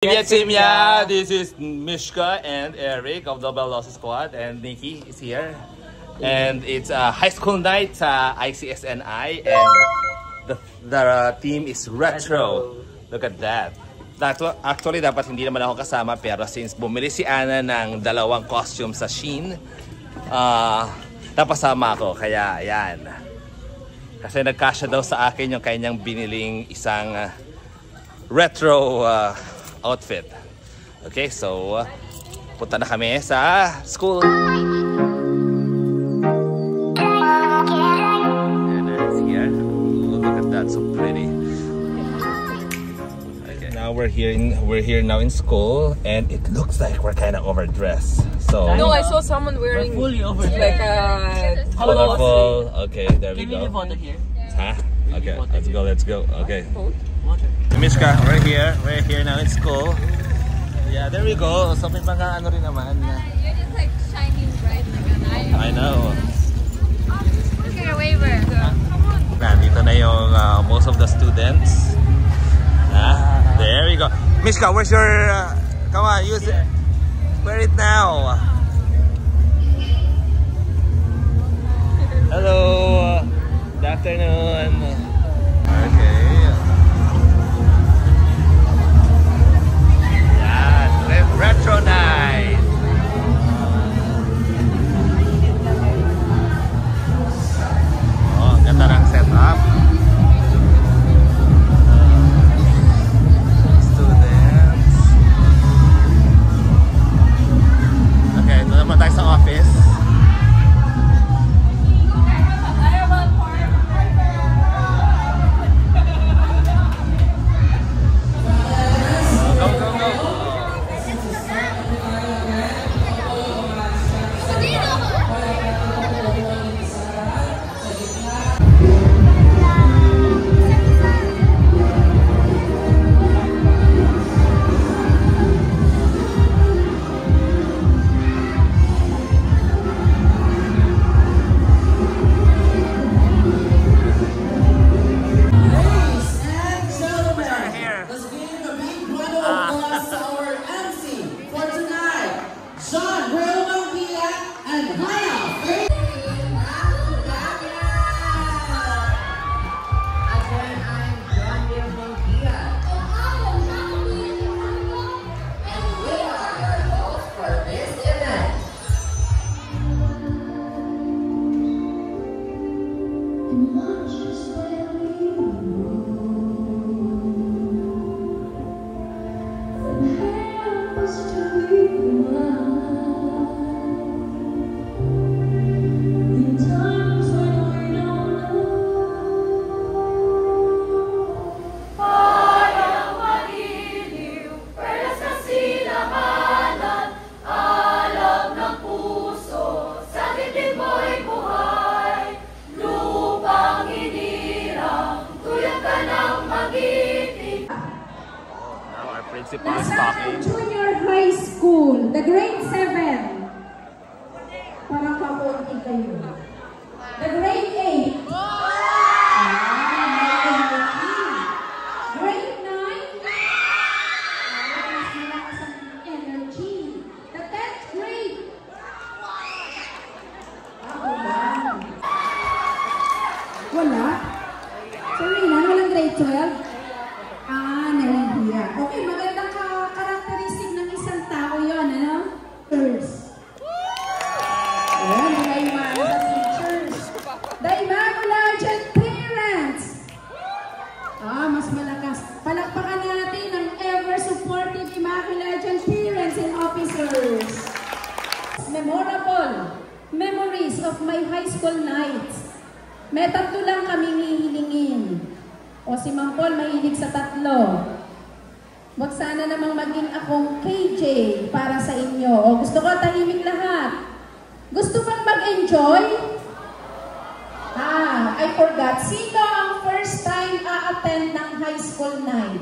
Timya, this is Mishka and Eric of the Bellosi Squad, and Nikki is here. And it's a high school night, ICSNI, and the team is Retro. Look at that. Actually, dapat hindi naman ako kasama, pero since bumili si Ana ng dalawang costume sa Shein, napasama ako, kaya yan. Kasi nagkasya daw sa akin yung kanyang biniling isang retro outfit. Okay, so punta na kami sa school. And it's here. Oh, look at that, so pretty. Okay, now we're here now in school, and it looks like we're kind of overdressed. So no, I saw someone wearing fully overdressed, like a colorful. Okay, there we go. Can we leave water here? Huh? Okay, let's go. Okay. Mishka, we're here now in school. Yeah, there we go. So may mga ano rin naman. You're just like shining bright like an iron. I know. Look at your waiver. Nandito na yung most of the students. There we go. Mishka, where's your... come on, use it. Wear it now. Hello. Good afternoon. Okay. Retro night. Oh, ganda ng setup. Students. Okay, ito naman tayo sa office. Junior high school, the grade 7. Parang kapunti kayo. The grade 8. Grade 9. Mas malakas ang energy. The 10th grade. Wala? Sorry na, walang grade 12? Nahihiya. Okay, magandang karakteristik ng isang tao yun, ano? First. Ayan, Immaculate sa teachers. The Immaculate parents. Mas malakas. Palakpakan natin ang ever-supportive Immaculate parents and officers. Memorable memories of my high school nights. May 3 lang kaming hihilingin. O si Ma'am Paul mahilig sa 3. Wag sana namang maging akong KJ para sa inyo. O gusto ko tahimik lahat. Gusto bang mag-enjoy? I forgot. Sino ang first time a-attend ng high school night?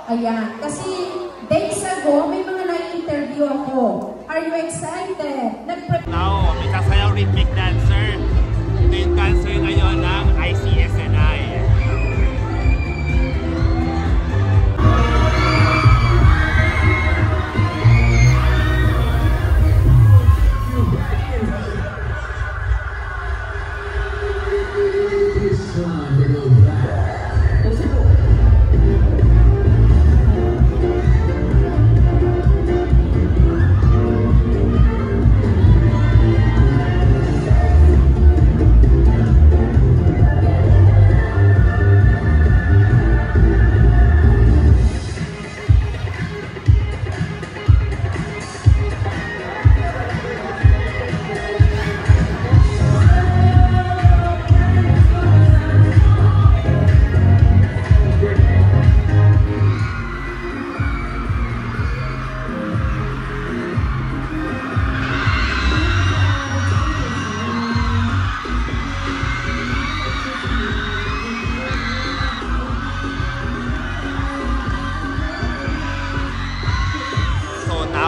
Ayan. Kasi days ago, may mga na-interview ako. Are you excited? Now, because I am rhythmic dancer, ito yung dancer ngayon ng ICSNI.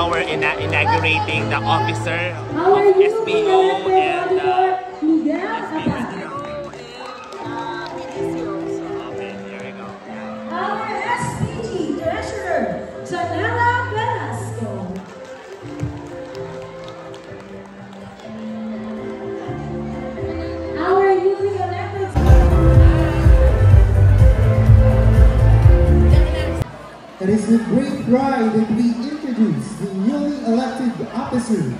now we're inaugurating the officer Our of newly SBO elected and auditor, Miguel Abad. okay, here we go. Our SPG Treasurer, Janela Velasco. Our newly elected... It is with great pride that we introduce the newly elected officer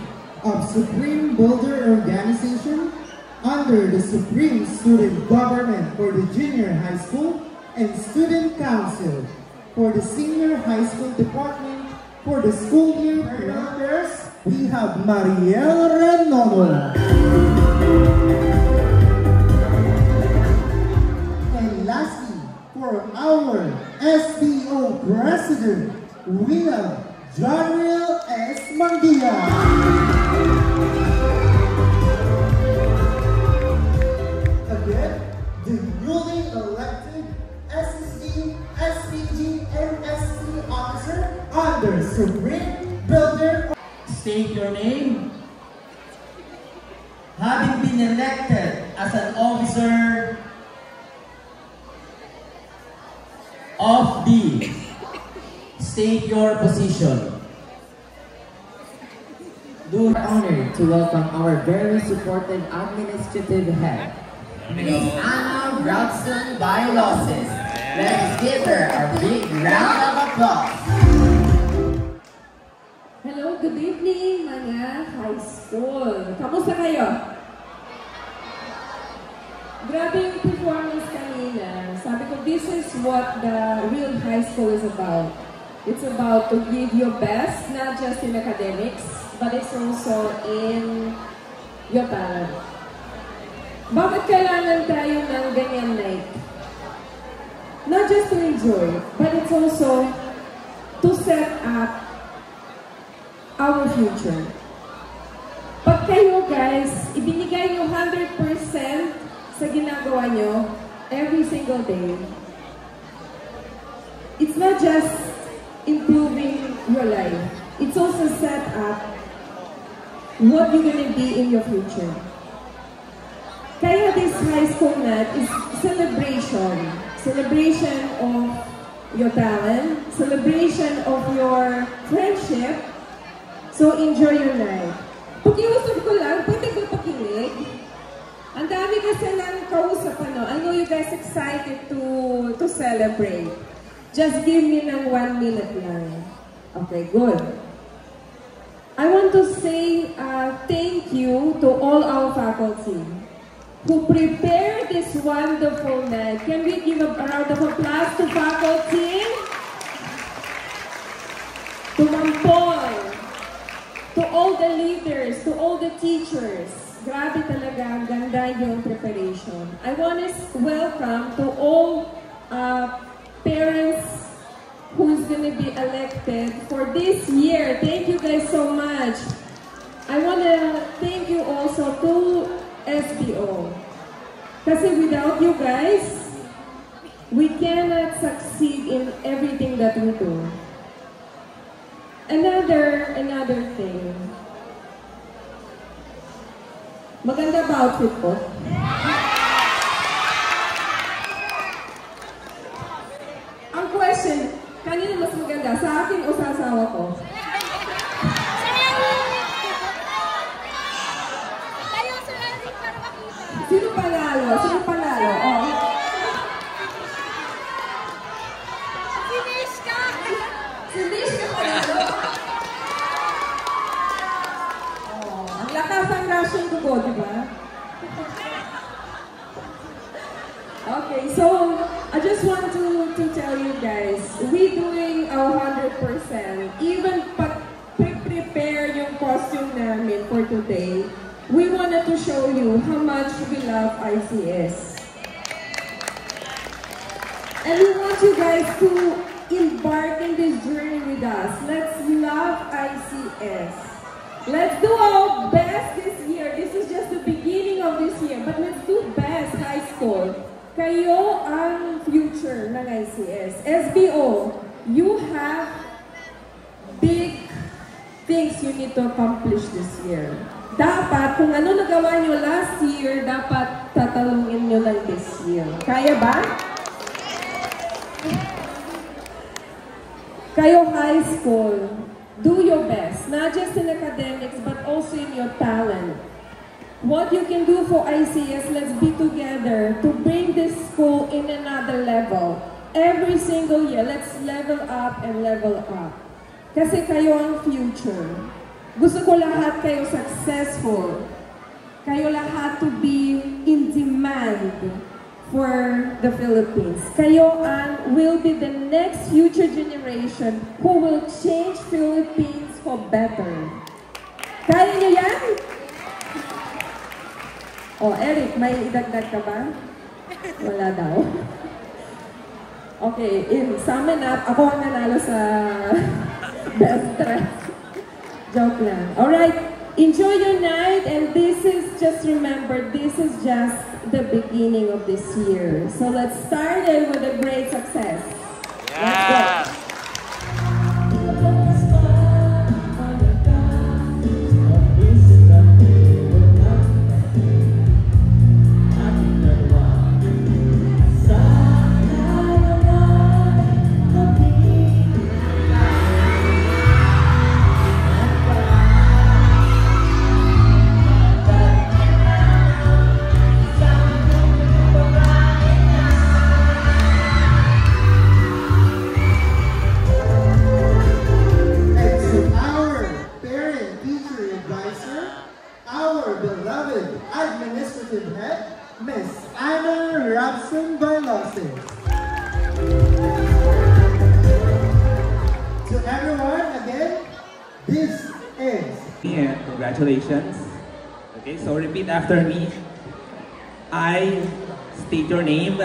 of Supreme Builder Organization under the Supreme Student Government for the Junior High School and Student Council for the Senior High School Department for the school year. First, we have Mariel Renomo. And lastly, for our SBO President, we have Jariel S. Mangia. Again, the newly elected SSD, SPG, and SC officer under Supreme Builder. State your name. Having been elected as an officer of the, state your position. Do honor to welcome our very supportive administrative head, Miss Anna Robson Bailosis. Let's give her a big round of applause. Hello, good evening mga high school. Kamusta kayo? Grabe yung performance kanina. Sabi ko, this is what the real high school is about. It's about to give your best, not just in academics, but it's also in your talent. Bakit kailangan tayo ng ganyan night? Not just to enjoy, but it's also to set up our future. Pag kayo guys, ibinigay nyo 100% sa ginagawa nyo every single day, it's not just improving your life. It's also set up what you're gonna be in your future. Kaya this high school night is celebration. Celebration of your talent, celebration of your friendship. So enjoy your night. Pakiusap ko lang, pwede ko pakinig. Ang dami kasi ng kausap, ano. I know you guys excited to celebrate. Just give me ng 1 minute lang. Okay, good. I want to say thank you to all our faculty who prepared this wonderful night. Can we give a round of applause to faculty? To Mampol, to all the leaders, to all the teachers. Grabe talaga, ang ganda yung preparation. I want to welcome to all parents who's going to be elected for this year. Thank you guys so much. I want to thank you also to SBO. Kasi without you guys, we cannot succeed in everything that we do. Another thing. Maganda ba outfit ko? Ang question, kanino mas maganda? Sa akin o sa asawa ko? Sino panalo? Sino panalo? Oh. Si Nishka panalo? Oh, ang lakas ang Russian ko, di ba? Okay, so I just want to tell you guys, we doing our 100%. Even pag prepare yung costume namin for today, we wanted to show you how much we love ICS. And we want you guys to embark in this journey with us. Let's love ICS. Let's do our best this year. This is just the beginning of this year, but let's do best high school. Kayo ang future ng ICS. SBO, you have big things you need to accomplish this year. Dapat, kung ano nagawa nyo last year, dapat tatalungin nyo lang this year. Kaya ba? Kayo high school, do your best, not just in academics, but also in your talent. What you can do for ICS, let's be together to bring this school in another level. Every single year, let's level up and level up. Kasi kayo ang future. Gusto ko lahat kayo successful. Kayo lahat to be in demand for the Philippines. Kayo will be the next future generation who will change Philippines for better. Kaya niyo yan? Oh, Eric, may idagdag ka ba? Wala daw. Okay, in summing up, ako ang nanalo sa best dress. Joke lang. Alright, enjoy your night, and this is, just remember, this is just the beginning of this year. So let's start it with a great success. Let's go. Administrative Head, Miss Anna Robson Bailoses. To everyone, again, this is... Yeah, congratulations. Okay, so repeat after me. I state your name.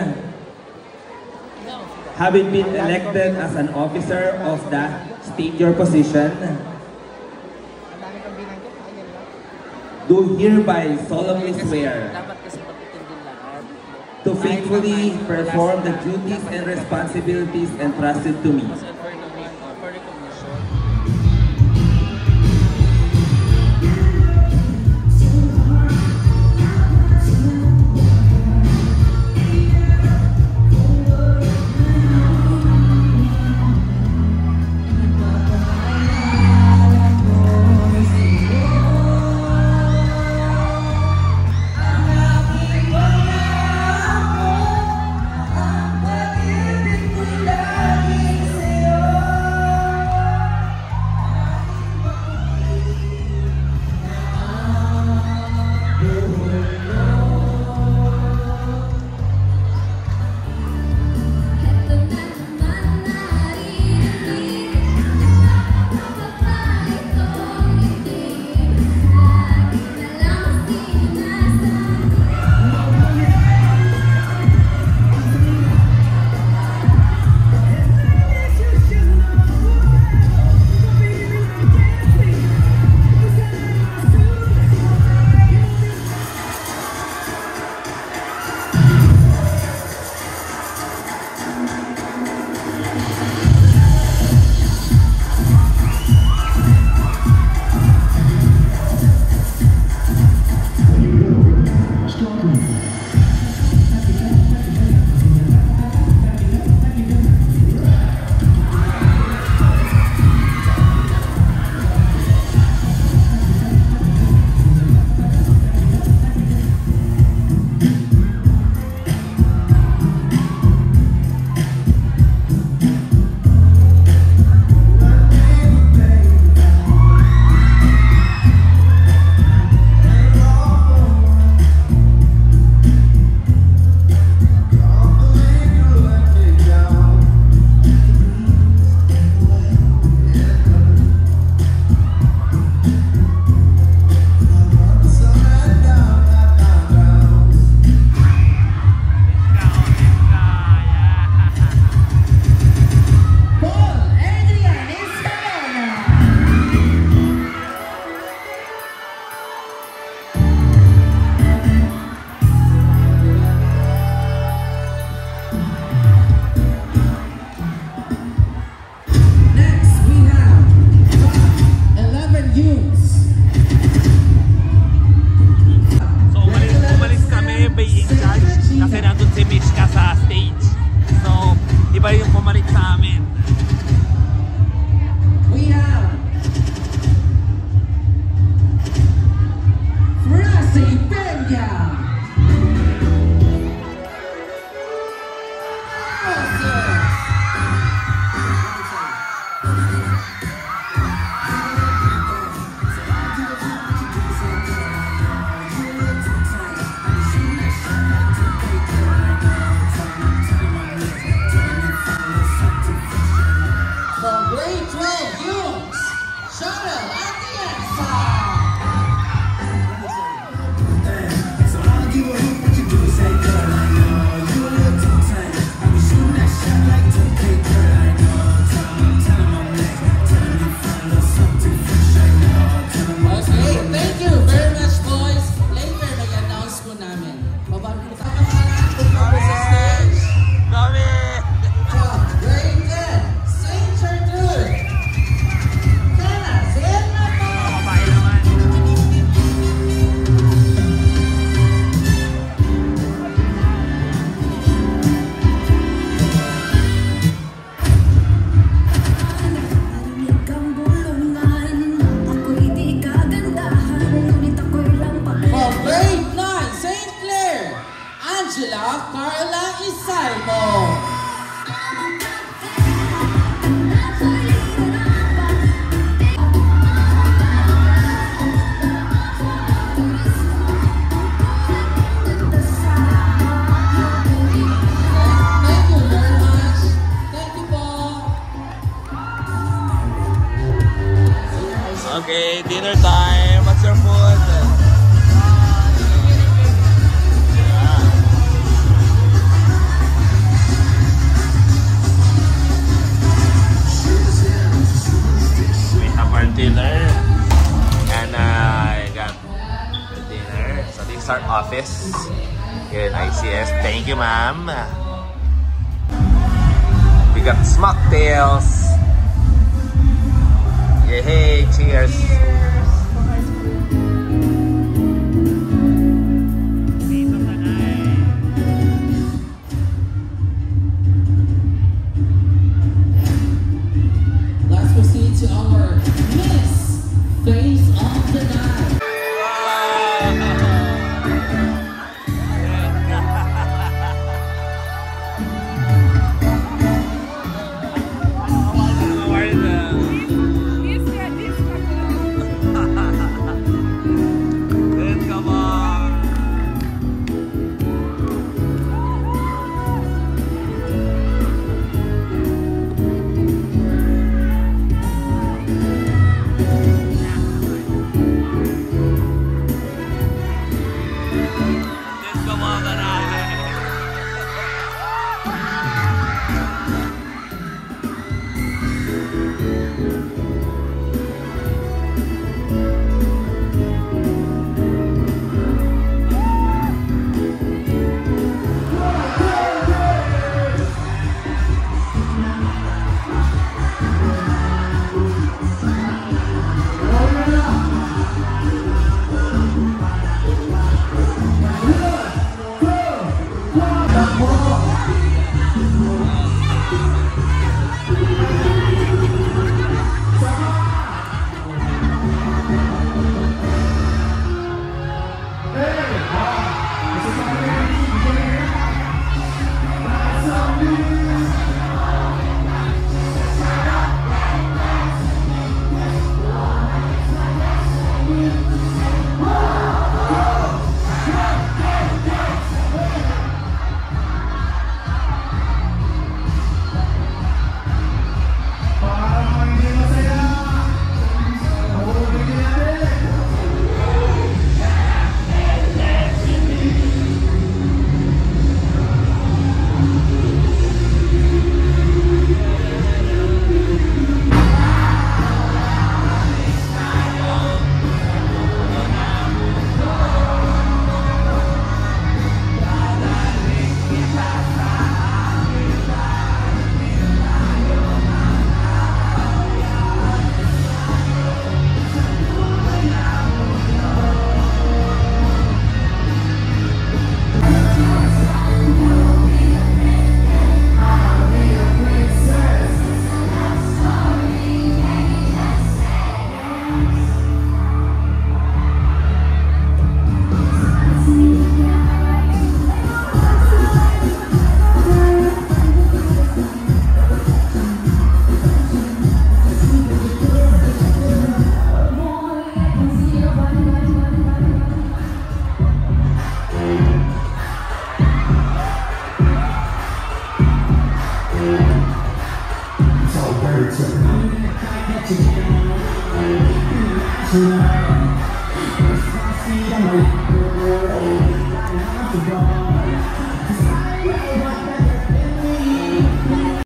Having been elected as an officer of the state your position, do hereby solemnly swear to faithfully perform the duties and responsibilities entrusted to me. Ang pag-ibig ko'y laging sa'yo. Shuttle Atienza! So I'll give a hoop what you do, say girl, I know you a little too tight. I be shooting that shot like 2K, girl, I know. Tell 'em I'm next. Tell 'em you find a little something fresh, I know. Tell 'em I'm Okay, thank you very much, boys. Later, mag-announce po namin. Babalik ko sa stage. Very good. Saint Gertrude. Sana, sayin na po. From grade 9, St. Clair, Angela Carla Isaymo. Thank you very much. Thank you po. Okay, dinner time. What's your food? We have our dinner, and I got the dinner. So this is our office here in ICS. Thank you, ma'am. We got mocktails. Yay! Cheers. Let's proceed to our Miss Face of the Night. so I'm